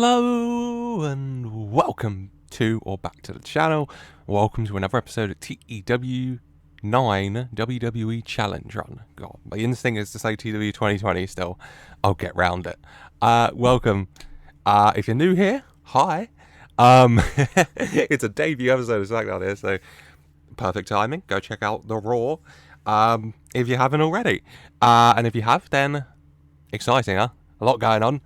Hello and welcome to or back to the channel. Welcome to another episode of TEW IX WWE Challenge Run. God, my instinct is to say TEW 2020 still. I'll get round it. Welcome. If you're new here, hi. It's a debut episode of SmackDown here, so perfect timing. Go check out the Raw if you haven't already. And if you have, then exciting, huh? A lot going on.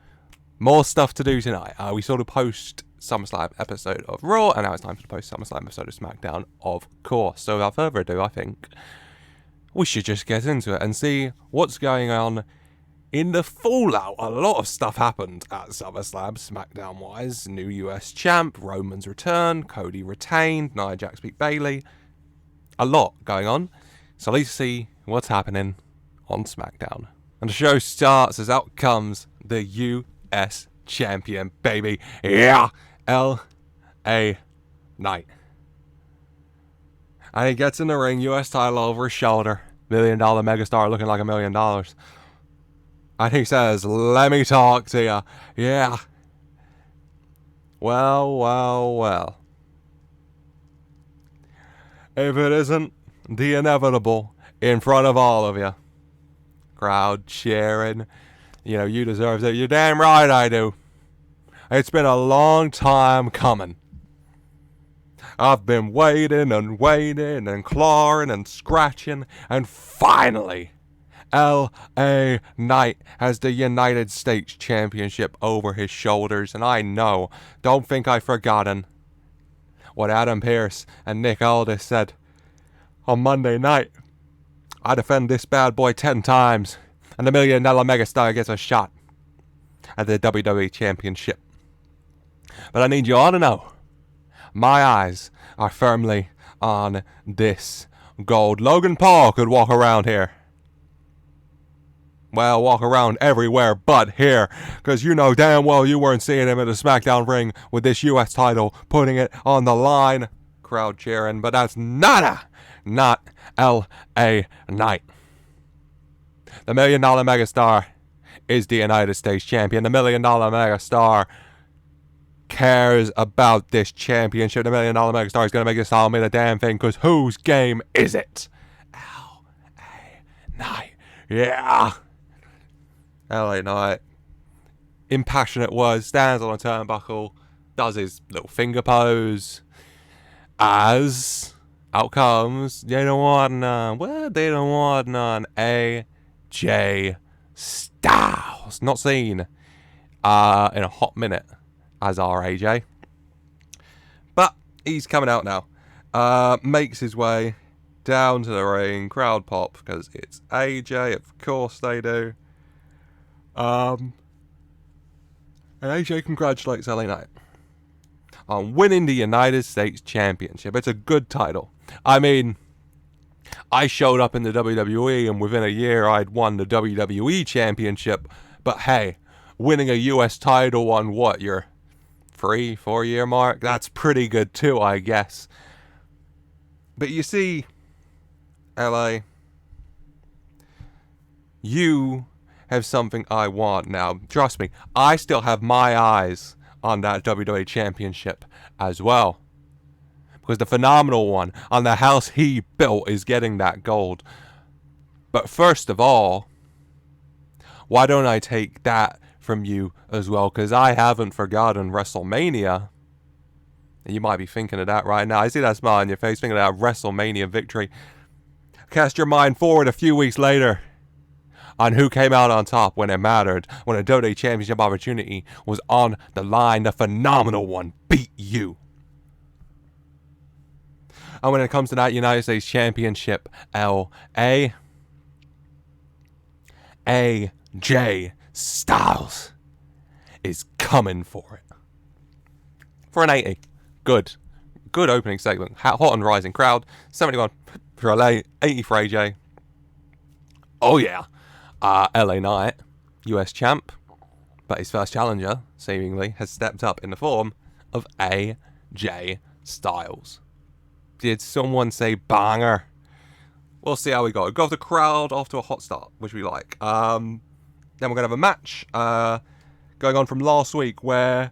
More stuff to do tonight. We saw the post SummerSlam episode of Raw, and now it's time for the post SummerSlam episode of SmackDown, of course. So without further ado, I think we should just get into it and see what's going on in the fallout. A lot of stuff happened at SummerSlam, SmackDown-wise. New US champ, Roman's return, Cody retained, Nia Jax beat Bayley. A lot going on. So let's see what's happening on SmackDown. And the show starts as out comes the US champion, baby. Yeah! L.A. Knight. And he gets in the ring, US title over his shoulder. $1 million megastar looking like $1 million. And he says, "Let me talk to you." Yeah. Well. If it isn't the inevitable in front of all of you. Crowd cheering. You know, you deserve it. You're damn right I do. It's been a long time coming. I've been waiting and clawing and scratching, and finally, L.A. Knight has the United States Championship over his shoulders, and I know, don't think I've forgotten what Adam Pearce and Nick Aldis said on Monday night. I defend this bad boy 10 times, and the $1 million megastar gets a shot at the WWE Championship. But I need you all to know, my eyes are firmly on this gold. Logan Paul could walk around here. Well, walk around everywhere but here, because you know damn well you weren't seeing him at the SmackDown ring with this US title, putting it on the line. Crowd cheering, but that's not L.A. Knight. The $1 million megastar is the United States champion. The $1 million megastar cares about this championship. The $1 million megastar is going to make this all mean a damn thing, because whose game is it? L.A. Knight. Yeah. L.A. Knight. Impassionate words, stands on a turnbuckle, does his little finger pose, as out comes, they don't want none, AJ Styles. Not seen in a hot minute as our AJ. But he's coming out now. Makes his way down to the ring. Crowd pop because it's AJ. Of course they do. And AJ congratulates LA Knight on winning the United States Championship. It's a good title. I mean, I showed up in the WWE and within a year I'd won the WWE Championship. But hey, winning a US title on what, your 3-4 year mark? That's pretty good too, I guess. But you see, LA, you have something I want now. Trust me, I still have my eyes on that WWE Championship as well. Because the phenomenal one on the house he built is getting that gold. But first of all, why don't I take that from you as well? Because I haven't forgotten WrestleMania. You might be thinking of that right now. I see that smile on your face, thinking of that WrestleMania victory. Cast your mind forward a few weeks later on who came out on top when it mattered, when a WWE Championship opportunity was on the line. The phenomenal one beat you. And when it comes to that United States Championship, AJ Styles is coming for it. For an 80. Good opening segment. Hot and rising crowd. 71 for LA, 80 for AJ. Oh yeah. LA Knight, US champ, but his first challenger, seemingly, has stepped up in the form of AJ Styles. Did someone say banger? We'll see how we go. Got the crowd off to a hot start, which we like. Then we're going to have a match going on from last week where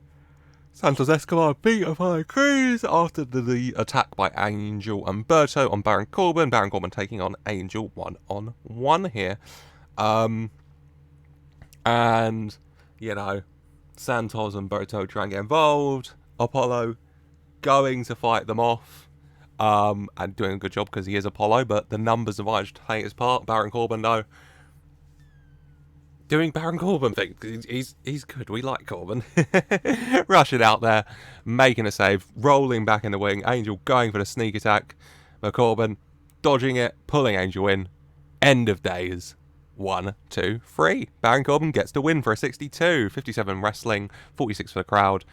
Santos Escobar beat Apollo Crews after the attack by Angel Umberto on Baron Corbin. Baron Corbin taking on Angel one-on-one here. And, you know, Santos and Umberto trying to get involved. Apollo going to fight them off. And doing a good job because he is Apollo, but the numbers are much to play his part. Baron Corbin, though, doing Baron Corbin thing. He's good. We like Corbin. Rushing out there, making a save, rolling back in the wing. Angel going for the sneak attack. But Corbin dodging it, pulling Angel in. End of days. 1, 2, 3. Baron Corbin gets the win for a 62. 57 wrestling, 46 for the crowd.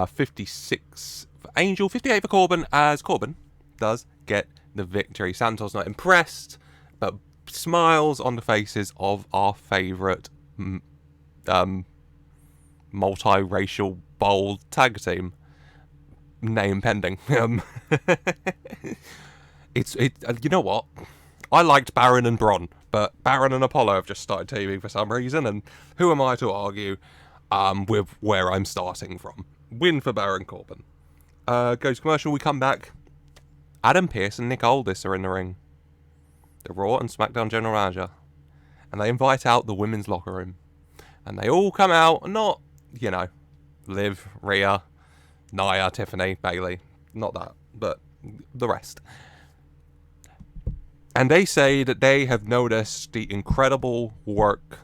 56 for Angel, 58 for Corbin, as Corbin does get the victory. Santos not impressed, but smiles on the faces of our favourite multiracial bold tag team. Name pending. You know what? I liked Baron and Braun, but Baron and Apollo have just started teaming for some reason, and who am I to argue with where I'm starting from? Win for Baron Corbin. Goes commercial, we come back. Adam Pearce and Nick Aldis are in the ring. The Raw and SmackDown general manager. And they invite out the women's locker room. And they all come out, not, you know, Liv, Rhea, Nia, Tiffany, Bayley. Not that, but the rest. And they say that they have noticed the incredible work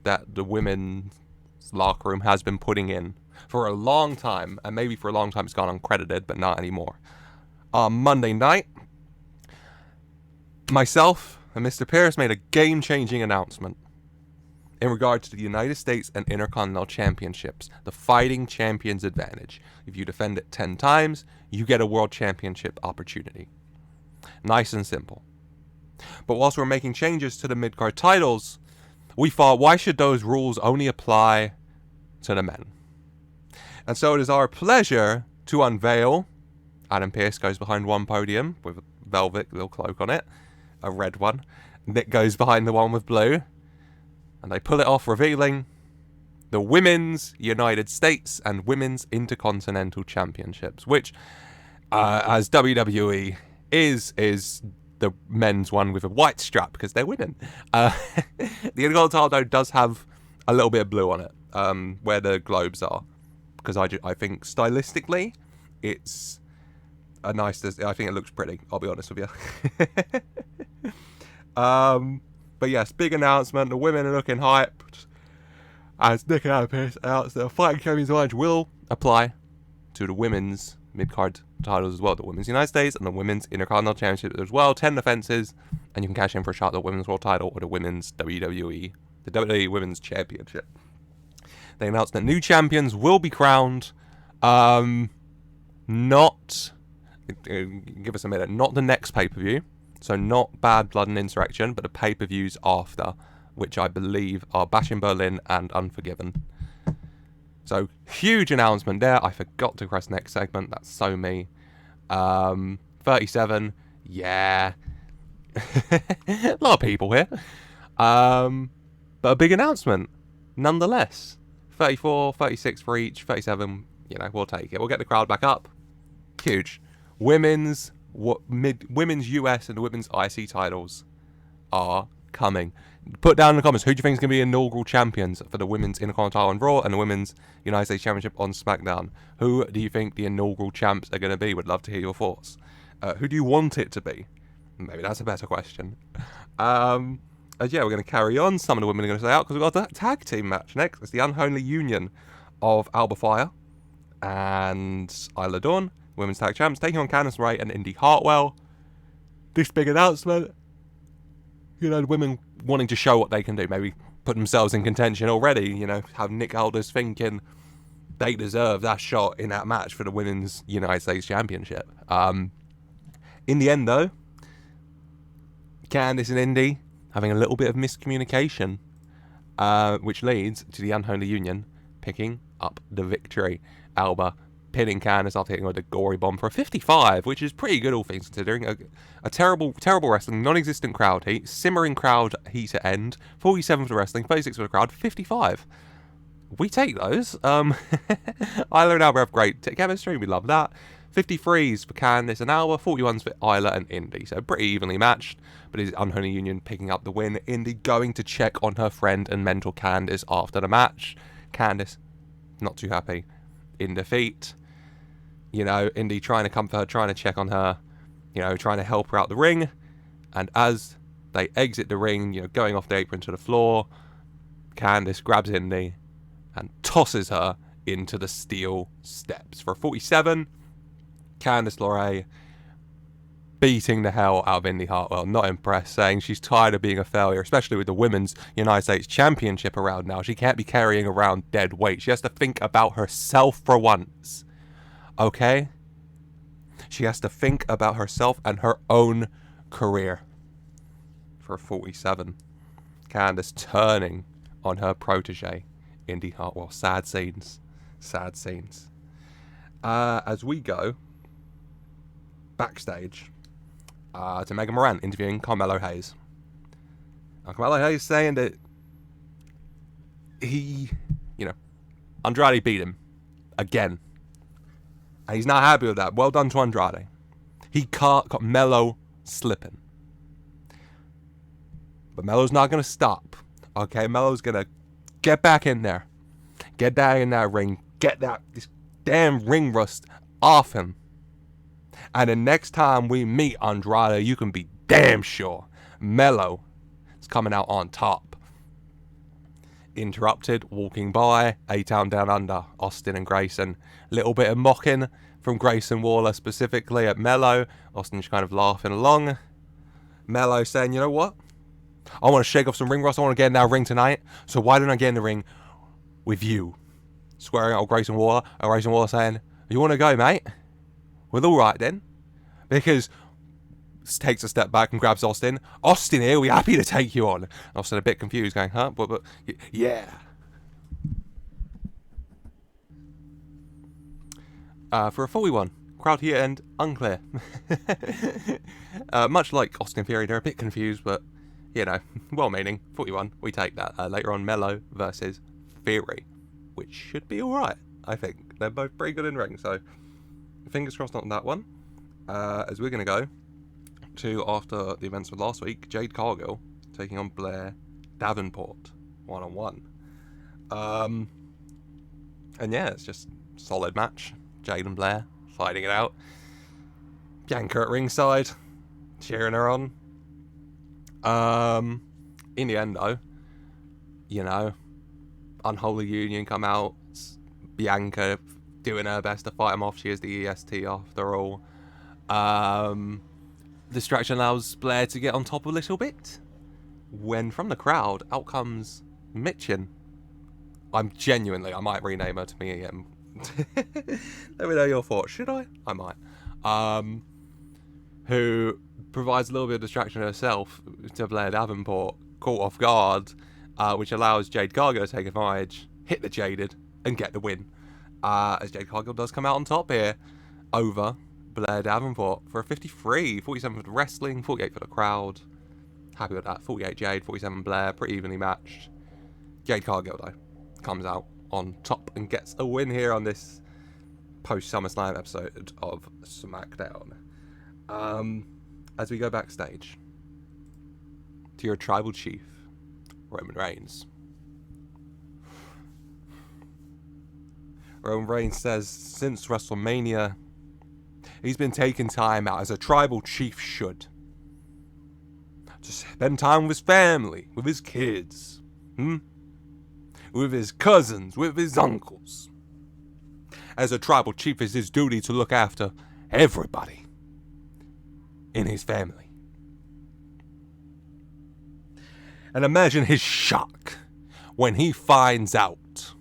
that the women's locker room has been putting in for a long time. And maybe for a long time it's gone uncredited, but not anymore. On Monday night, myself and Mr. Pearce made a game-changing announcement in regard to the United States and Intercontinental Championships, the Fighting Champions Advantage. If you defend it 10 times, you get a World Championship opportunity. Nice and simple. But whilst we're making changes to the Midcard titles, we thought, why should those rules only apply to the men? And so it is our pleasure to unveil. Adam Pearce goes behind one podium with a velvet little cloak on it, a red one. Nick goes behind the one with blue, and they pull it off, revealing the Women's United States and Women's Intercontinental Championships, which, as WWE is the men's one with a white strap because they're women. The Intercontinental though does have a little bit of blue on it, where the globes are, because I think stylistically it's a nice. I think it looks pretty. I'll be honest with you. But yes, big announcement. The women are looking hyped as Nick and Adam Pearce announced that the Fighting Champions Challenge will apply to the women's mid-card titles as well, the Women's United States and the Women's Intercontinental Championship as well. 10 defenses, and you can cash in for a shot at the Women's World Title or the Women's WWE, the WWE Women's Championship. They announced that new champions will be crowned. Not, give us a minute, not the next pay-per-view. So not Bad Blood and Insurrection, but the pay-per-views after, which I believe are Bash in Berlin and Unforgiven. So, huge announcement there. I forgot to press next segment. That's so me. 37. Yeah. A lot of people here. But a big announcement, nonetheless. 34, 36 for each. 37, you know, we'll take it. We'll get the crowd back up. Huge. Women's US and the women's IC titles are coming. Put down in the comments, who do you think is going to be inaugural champions for the women's Intercontinental on Raw and the women's United States Championship on SmackDown? Who do you think the inaugural champs are going to be? Would love to hear your thoughts. Who do you want it to be? Maybe that's a better question. Yeah, we're going to carry on. Some of the women are going to stay out because we've got a tag team match next. It's the unholy union of Alba Fire and Isla Dawn, women's tag champs, taking on Candice Ray and Indi Hartwell. This big announcement, you know, the women wanting to show what they can do, maybe put themselves in contention already, you know, have Nick Aldis thinking they deserve that shot in that match for the women's United States Championship. In the end, though, Candice and Indi having a little bit of miscommunication, which leads to the unholy union picking up the victory. Alba pinning Candice after hitting with a gory bomb for a 55, which is pretty good all things considering. A terrible wrestling, non-existent crowd heat, simmering crowd heat at end, 47 for the wrestling, 36 for the crowd, 55. we take those. Isla and Alba have great chemistry. We love that. 53s for Candice and Alba, 41s for Isla and Indi. So pretty evenly matched, but it's Unholy Union picking up the win. Indi going to check on her friend and mentor Candice after the match. Candice, not too happy, in defeat. You know, Indi trying to comfort her, trying to check on her, you know, trying to help her out the ring. And as they exit the ring, you know, going off the apron to the floor, Candice grabs Indi and tosses her into the steel steps. For a 47, Candice LeRae beating the hell out of Indi Hartwell. Not impressed, saying she's tired of being a failure, especially with the Women's United States Championship around now. She can't be carrying around dead weight. She has to think about herself for once. Okay? She has to think about herself and her own career. For a 47, Candice turning on her protege, Indi Hartwell. Sad scenes. Sad scenes. As we go backstage to Mega Moran interviewing Carmelo Hayes. Now, Carmelo Hayes saying that he, you know, Andrade beat him again. And he's not happy with that. Well done to Andrade. He caught Melo slipping. But Melo's not going to stop. Okay, Melo's going to get back in there. Get back in that ring. Get this damn ring rust off him. And the next time we meet Andrade, you can be damn sure Melo is coming out on top. Interrupted, walking by, A-Town Down Under, Austin and Grayson. Little bit of mocking from Grayson Waller specifically at Melo. Austin's kind of laughing along. Melo saying, you know what? I want to shake off some ring rust. I want to get in that ring tonight. So why don't I get in the ring with you? Swearing out Grayson Waller. And Grayson Waller saying, you want to go, mate? Well, all right then. Because takes a step back and grabs Austin. Austin here, we're happy to take you on. Austin a bit confused, going, huh? But yeah. For a 41, crowd here and unclear. Much like Austin Theory, they're a bit confused, but, you know, well-meaning. 41, we take that. Later on, Melo versus Theory, which should be alright, I think. They're both pretty good in ring, so fingers crossed on that one. As we're going to go to, after the events of last week, Jade Cargill taking on Blair Davenport one-on-one. And yeah, it's just a solid match. Jade and Blair fighting it out. Bianca at ringside, cheering her on. In the end, though, you know, Unholy Union come out. Bianca doing her best to fight him off. She is the EST after all. Distraction allows Blair to get on top a little bit. When from the crowd, out comes Michin. I might rename her to me again. Let me know your thoughts. Should I? I might. Who provides a little bit of distraction herself to Blair Davenport, caught off guard, which allows Jade Cargill to take advantage, hit the Jaded, and get the win. As Jade Cargill does come out on top here over Blair Davenport for a 53, 47 for the wrestling, 48 for the crowd. Happy with that. 48 Jade, 47 Blair, pretty evenly matched. Jade Cargill, though, comes out on top and gets a win here on this post-SummerSlam episode of SmackDown. As we go backstage to your tribal chief, Roman Reigns. Roman Reigns says since WrestleMania, he's been taking time out, as a tribal chief should, to spend time with his family, with his kids, with his cousins, with his uncles. As a tribal chief, it's his duty to look after everybody in his family. And imagine his shock when he finds out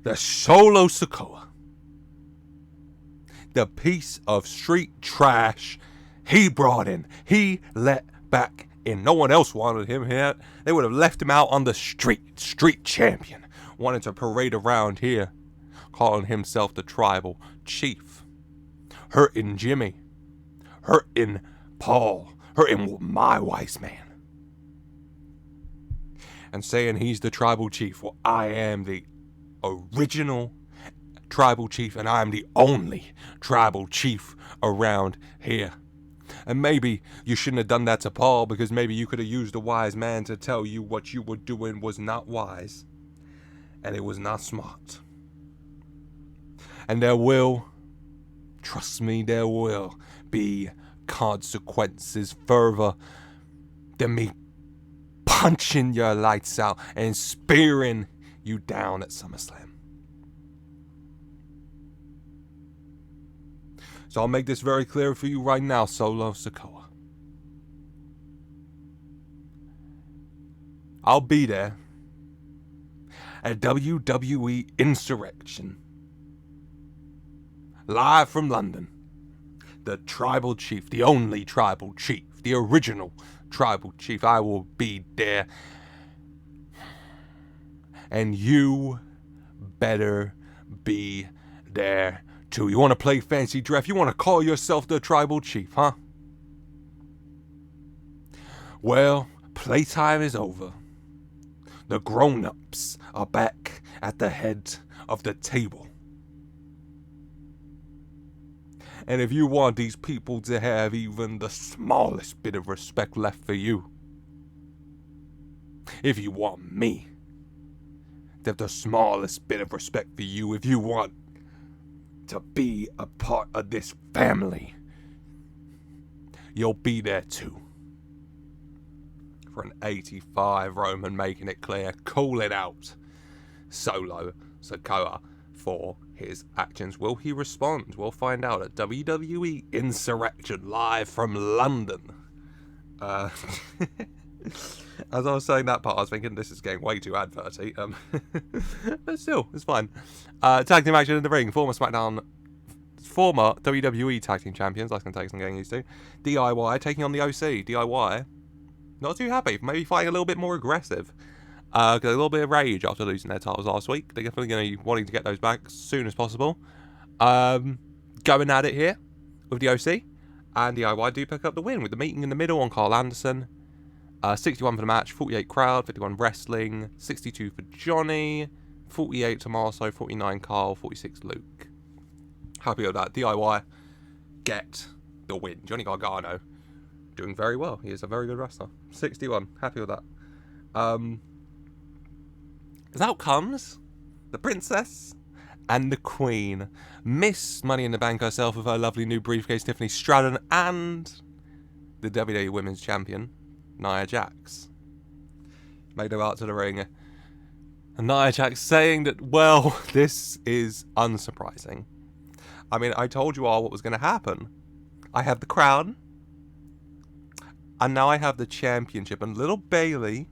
that Solo Sikoa, the piece of street trash he brought in, he let back in. No one else wanted him here. They would have left him out on the street champion, wanted to parade around here, calling himself the tribal chief. Hurting Jimmy, hurting Paul, hurting my wise man. and saying he's the tribal chief. Well, I am the original tribal chief, and I am the only tribal chief around here. And maybe you shouldn't have done that to Paul, because maybe you could have used a wise man to tell you what you were doing was not wise, and it was not smart. And there will, trust me, there will be consequences further than me punching your lights out and spearing you down at SummerSlam. So I'll make this very clear for you right now, Solo Sikoa. I'll be there at WWE Insurrection, live from London. The tribal chief, the only tribal chief, the original tribal chief. I will be there. And you better be there too. You want to play fancy draft? You want to call yourself the tribal chief, huh? Well, playtime is over. The grown-ups are back at the head of the table. And if you want these people to have even the smallest bit of respect left for you, if you want me to have the smallest bit of respect for you, if you want to be a part of this family, you'll be there too. For an 85, Roman making it clear, calling out Solo Sikoa for his actions. Will he respond? We'll find out at WWE Insurrection, live from London. As I was saying that part, I was thinking this is getting way too adverty. But still, it's fine. Tag team action in the ring. Former WWE Tag Team Champions, that's going to take some getting used to. DIY taking on the OC. DIY, not too happy. Maybe fighting a little bit more aggressive. Got a little bit of rage after losing their titles last week. They're definitely going to be wanting to get those back as soon as possible. Going at it here with the OC. And DIY do pick up the win with the meeting in the middle on Carl Anderson. 61 for the match, 48 crowd, 51 wrestling, 62 for Johnny, 48 Tommaso, 49 Carl, 46 Luke. Happy with that. DIY get the win. Johnny Gargano doing very well. He is a very good wrestler. 61. Happy with that. As out comes the princess and the queen. Miss Money in the Bank herself with her lovely new briefcase, Tiffany Stratton, and the WWE Women's Champion, Nia Jax. Made her out to the ring. And Nia Jax saying that, well, this is unsurprising. I mean, I told you all what was going to happen. I have the crown. And now I have the championship. And little Bayley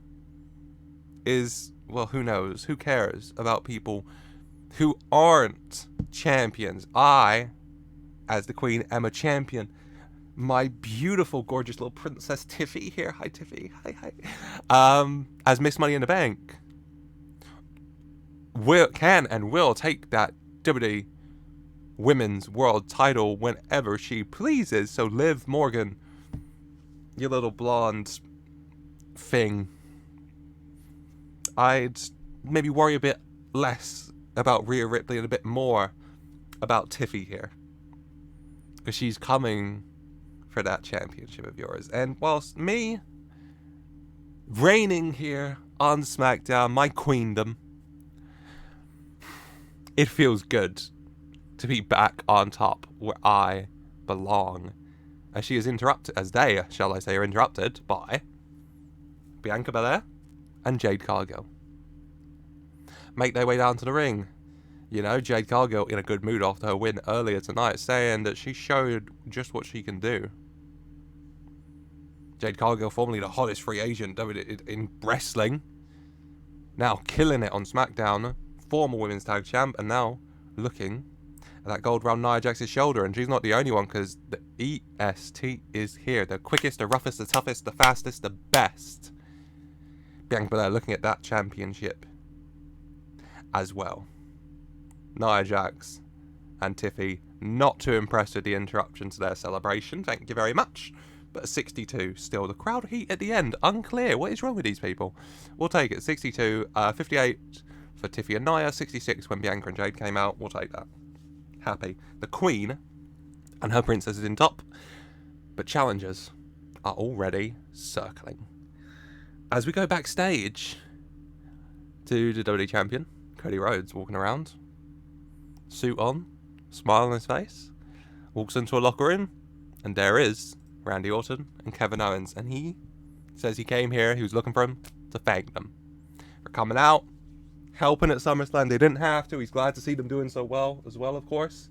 is, well, who knows? Who cares about people who aren't champions? I, as the queen, am a champion. My beautiful, gorgeous little princess Tiffy here. Hi, Tiffy. Hi. As Miss Money in the Bank, can and will take that WWE Women's World title whenever she pleases. So Liv Morgan, you little blonde thing, I'd maybe worry a bit less about Rhea Ripley and a bit more about Tiffy here, because she's coming for that championship of yours. And whilst me reigning here on SmackDown, my queendom, it feels good to be back on top where I belong. As she is interrupted, as they, shall I say, are interrupted by Bianca Belair and Jade Cargill. Make their way down to the ring. You know, Jade Cargill in a good mood after her win earlier tonight, saying that she showed just what she can do. Jade Cargill, formerly the hottest free agent in wrestling, now killing it on SmackDown, former women's tag champ, and now looking at that gold around Nia Jax's shoulder. And she's not the only one, because the EST is here. The quickest, the roughest, the toughest, the fastest, the best. Bianca Belair looking at that championship as well. Nia Jax and Tiffy not too impressed with the interruption to their celebration. Thank you very much. But 62 still. The crowd heat at the end. Unclear. What is wrong with these people? We'll take it. 62. 58 for Tiffy and Nia. 66 when Bianca and Jade came out. We'll take that. Happy. The Queen and her princess is in top. But challengers are already circling. As we go backstage to the WWE Champion, Cody Rhodes, walking around. Suit on. Smile on his face. Walks into a locker room. And there is Randy Orton and Kevin Owens. And he says he came here, he was looking for him, to thank them for coming out, helping at SummerSlam. They didn't have to. He's glad to see them doing so well as well, of course.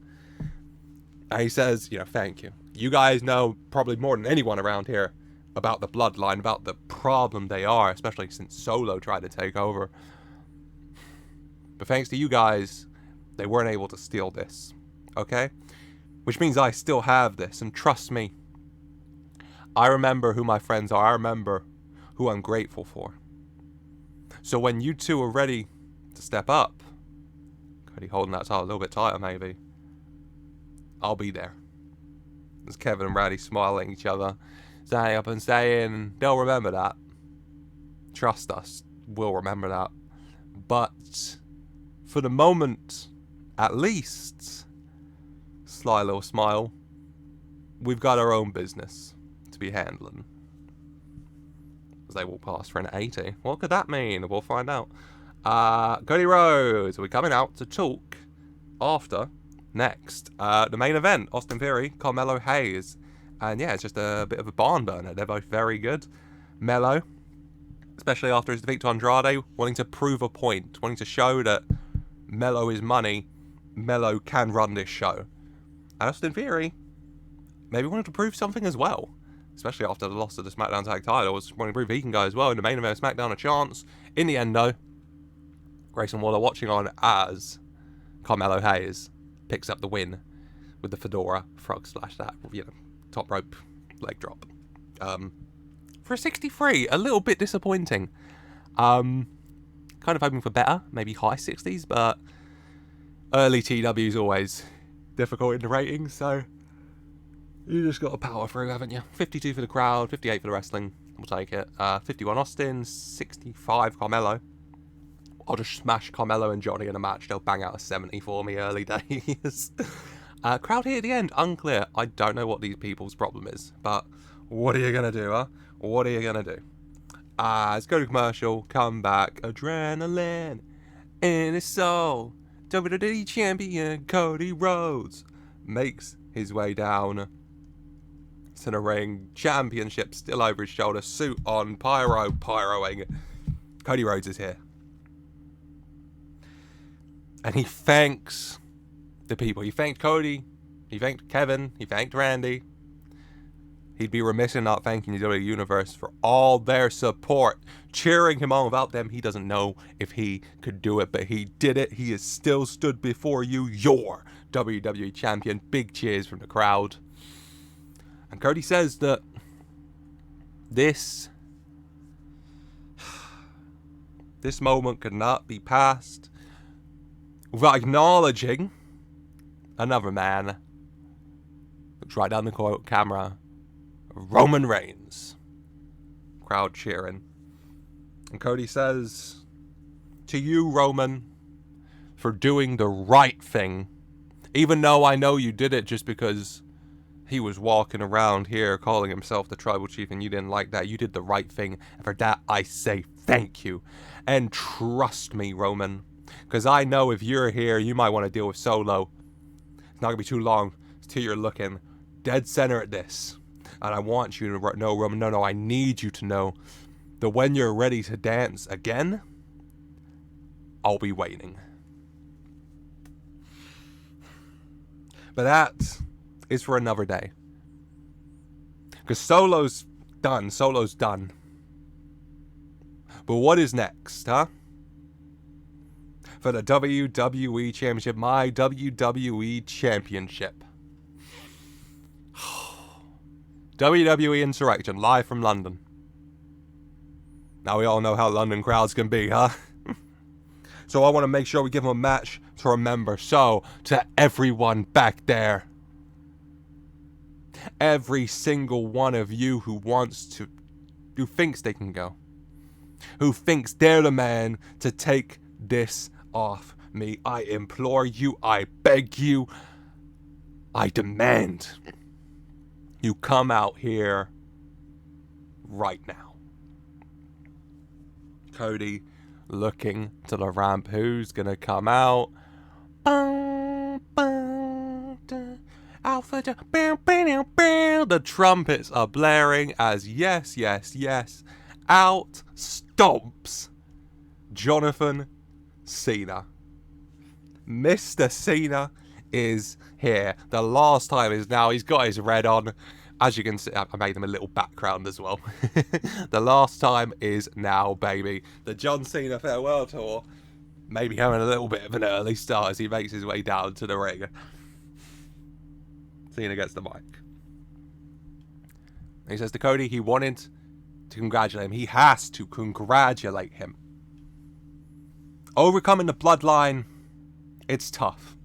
And he says, thank you. You guys know probably more than anyone around here about the bloodline, about the problem they are, especially since Solo tried to take over. But thanks to you guys, they weren't able to steal this. Okay? Which means I still have this, and trust me, I remember who my friends are. I remember who I'm grateful for. So when you two are ready to step up, Cody holding that title a little bit tighter maybe, I'll be there. There's Kevin and Randy smiling at each other, standing up and saying, they'll remember that. Trust us, we'll remember that. But for the moment, at least, sly little smile, we've got our own business to be handling. As they walk past for an 80. What could that mean? We'll find out. Cody Rhodes will be coming out to talk after next. The main event, Austin Theory, Carmelo Hayes. And yeah, it's just a bit of a barn burner. They're both very good. Melo, especially after his defeat to Andrade, wanting to prove a point, wanting to show that Melo is money. Melo can run this show. And Austin Theory maybe wanted to prove something as well, especially after the loss of the SmackDown Tag titles. Wanting to prove he can go as well in the main event of SmackDown. A chance. In the end, though, Grayson Waller watching on as Carmelo Hayes picks up the win with the fedora frog splash, that top rope leg drop. For a 63, a little bit disappointing. Kind of hoping for better, maybe high 60s, but early TW is always difficult in the ratings, so you just got to power through, haven't you? 52 for the crowd, 58 for the wrestling. We'll take it. 51 Austin, 65 Carmelo. I'll just smash Carmelo and Johnny in a match. They'll bang out a 70 for me early days. Crowd here at the end, unclear. I don't know what these people's problem is, but what are you going to do, huh? What are you going to do? Let's go to commercial, come back. Adrenaline in his soul. WWE Champion Cody Rhodes makes his way down to the ring. Championship still over his shoulder. Suit on. Pyroing. Cody Rhodes is here. And he thanks the people. He thanked Cody. He thanked Kevin. He thanked Randy. He'd be remiss in not thanking the WWE Universe for all their support, cheering him on. Without them, he doesn't know if he could do it, but he did it. He is still stood before you, your WWE Champion. Big cheers from the crowd. And Cody says that this moment could not be passed without acknowledging another man. Looks right down the camera. Roman Reigns. Crowd cheering. And Cody says, to you, Roman, for doing the right thing, even though I know you did it just because he was walking around here calling himself the tribal chief and you didn't like that, you did the right thing, and for that I say thank you. And trust me, Roman, because I know if you're here, you might want to deal with Solo. It's not going to be too long till you're looking dead center at this. And I want you to know, Roman, no, I need you to know that when you're ready to dance again, I'll be waiting. But that is for another day. Because Solo's done. But what is next, huh? For the WWE Championship, my WWE Championship. WWE Insurrection, live from London. Now we all know how London crowds can be, huh? So I want to make sure we give them a match to remember. So, to everyone back there, Every single one of you who thinks they can go. Who thinks they're the man to take this off me. I implore you, I beg you, I demand you come out here right now. Cody looking to the ramp. Who's gonna come out? Alpha, the trumpets are blaring as yes, out stomps Jonathan Cena. Mr. Cena is here. The last time is now. He's got his red on. As you can see, I made him a little background as well. The last time is now, baby. The John Cena farewell tour. Maybe having a little bit of an early start as he makes his way down to the ring. Cena gets the mic. He says to Cody he wanted to congratulate him. He has to congratulate him. Overcoming the bloodline, it's tough.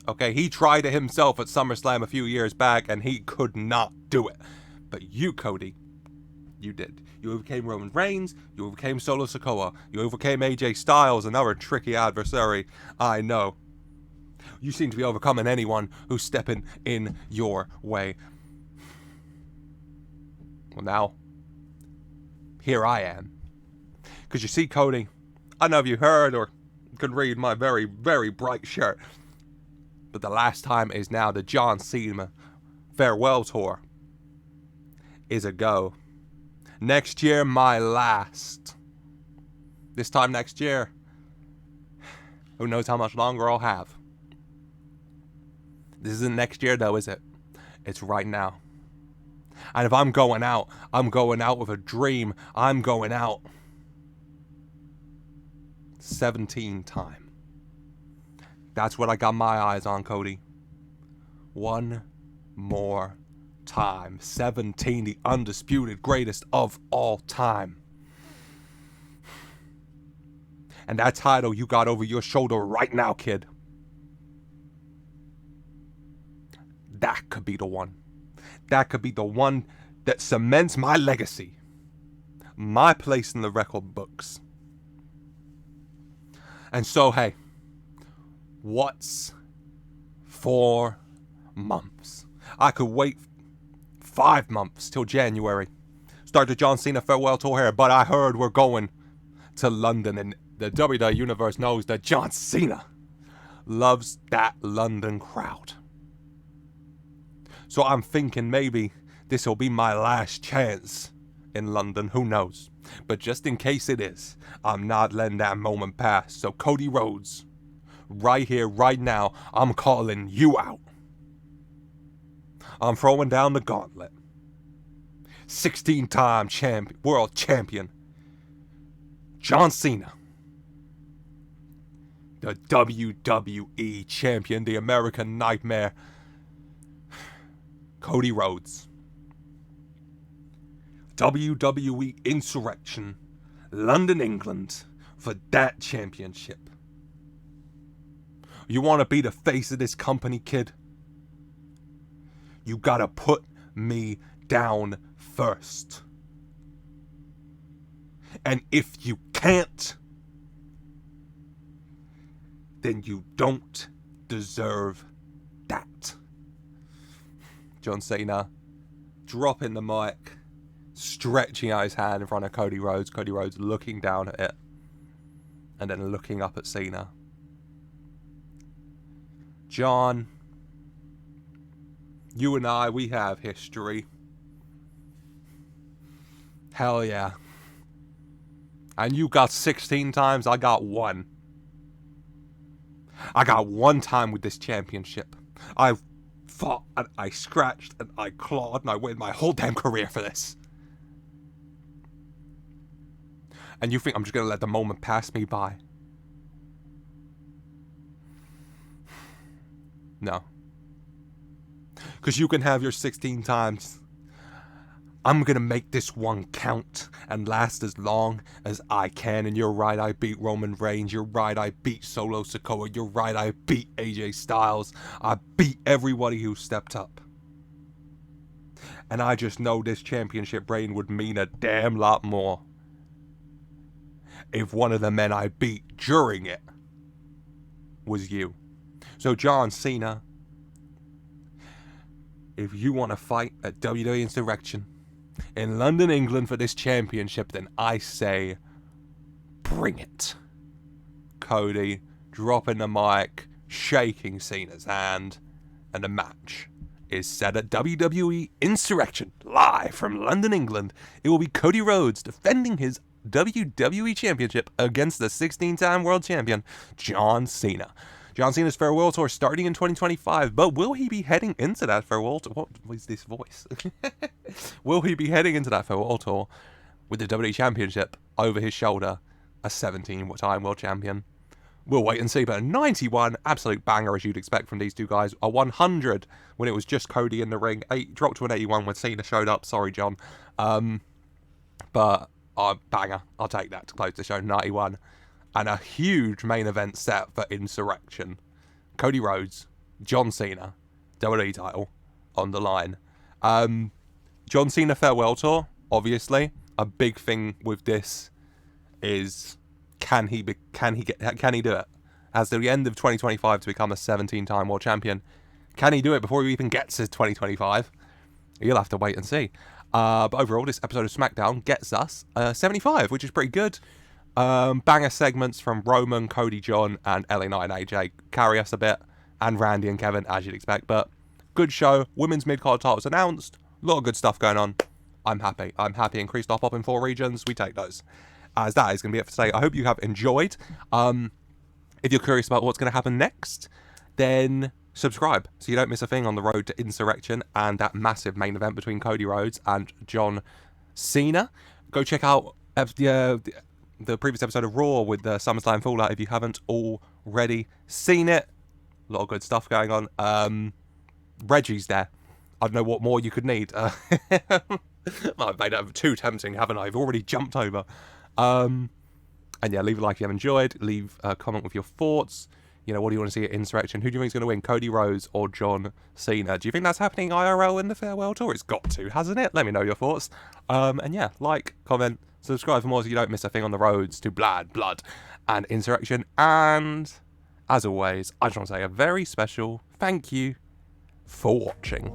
Okay, he tried it himself at SummerSlam a few years back and he could not do it. But you, Cody, you did. You overcame Roman Reigns, you overcame Solo Sikoa, you overcame AJ Styles, another tricky adversary, I know. You seem to be overcoming anyone who's stepping in your way. Well, now, here I am. Because you see, Cody, I don't know if you heard or could read my very, very bright shirt, but the last time is now. The John Cena farewell tour is a go. Next year, my last. This time next year, who knows how much longer I'll have. This isn't next year though, is it? It's right now. And if I'm going out with a dream. I'm going out 17 time. That's what I got my eyes on, Cody. One more time. 17, the undisputed greatest of all time. And that title you got over your shoulder right now, kid. That could be the one. That could be the one that cements my legacy. My place in the record books. And so, hey, what's 4 months? I could wait 5 months till January. Start the John Cena farewell tour here, but I heard we're going to London, and the WWE Universe knows that John Cena loves that London crowd. So I'm thinking maybe this will be my last chance in London. Who knows? But just in case it is, I'm not letting that moment pass. So Cody Rhodes, right here, right now, I'm calling you out. I'm throwing down the gauntlet. 16-time world champion, John Cena. The WWE champion, the American Nightmare, Cody Rhodes. WWE Insurrection, London, England, for that championship. You want to be the face of this company, kid? You gotta put me down first. And if you can't, then you don't deserve that. John Cena dropping the mic, stretching out his hand in front of Cody Rhodes. Cody Rhodes looking down at it and then looking up at Cena. John, you and I, we have history. Hell yeah. And you got 16 times, I got 1. I got 1 time with this championship. I fought and I scratched and I clawed and I waited my whole damn career for this. And you think I'm just going to let the moment pass me by? No. Because you can have your 16 times. I'm going to make this one count and last as long as I can. And you're right, I beat Roman Reigns. You're right, I beat Solo Sikoa. You're right, I beat AJ Styles. I beat everybody who stepped up. And I just know this championship reign would mean a damn lot more if one of the men I beat during it was you. So John Cena, if you want to fight at WWE Insurrection in London, England for this championship, then I say bring it. Cody dropping the mic, shaking Cena's hand, and the match is set at WWE Insurrection, live from London, England. It will be Cody Rhodes defending his WWE Championship against the 16-time World Champion, John Cena. John Cena's farewell tour starting in 2025, but will he be heading into that farewell tour? What was this voice? Will he be heading into that farewell tour with the WWE Championship over his shoulder, a 17-time World Champion? We'll wait and see, but a 91, absolute banger as you'd expect from these two guys. A 100 when it was just Cody in the ring. Dropped to an 81 when Cena showed up. Sorry, John. But banger. I'll take that to close the show. 91. And a huge main event set for Insurrection. Cody Rhodes, John Cena, WWE title on the line. John Cena farewell tour, obviously. A big thing with this is can he do it? As to the end of 2025 to become a 17-time world champion. Can he do it before he even gets to 2025? You'll have to wait and see. But overall, this episode of SmackDown gets us 75, which is pretty good. Banger segments from Roman, Cody, John, and LA Knight and AJ carry us a bit, and Randy and Kevin, as you'd expect. But good show. Women's mid-card titles announced. A lot of good stuff going on. I'm happy. Increased our pop in 4 regions. We take those. As that is going to be it for today. I hope you have enjoyed. If you're curious about what's going to happen next, then subscribe so you don't miss a thing on the road to Insurrection and that massive main event between Cody Rhodes and John Cena. Go check out the previous episode of Raw with the SummerSlam Fallout if you haven't already seen it. A lot of good stuff going on. Reggie's there. I don't know what more you could need. I've made it too tempting, haven't I? I've already jumped over. And yeah, leave a like if you have enjoyed. Leave a comment with your thoughts. You know, what do you want to see at Insurrection? Who do you think is going to win, Cody Rhodes or John Cena? Do you think that's happening IRL in the farewell tour? It's got to, hasn't it? Let me know your thoughts. And yeah, like, comment, subscribe for more so you don't miss a thing on the roads to blood, and Insurrection. And as always, I just want to say a very special thank you for watching.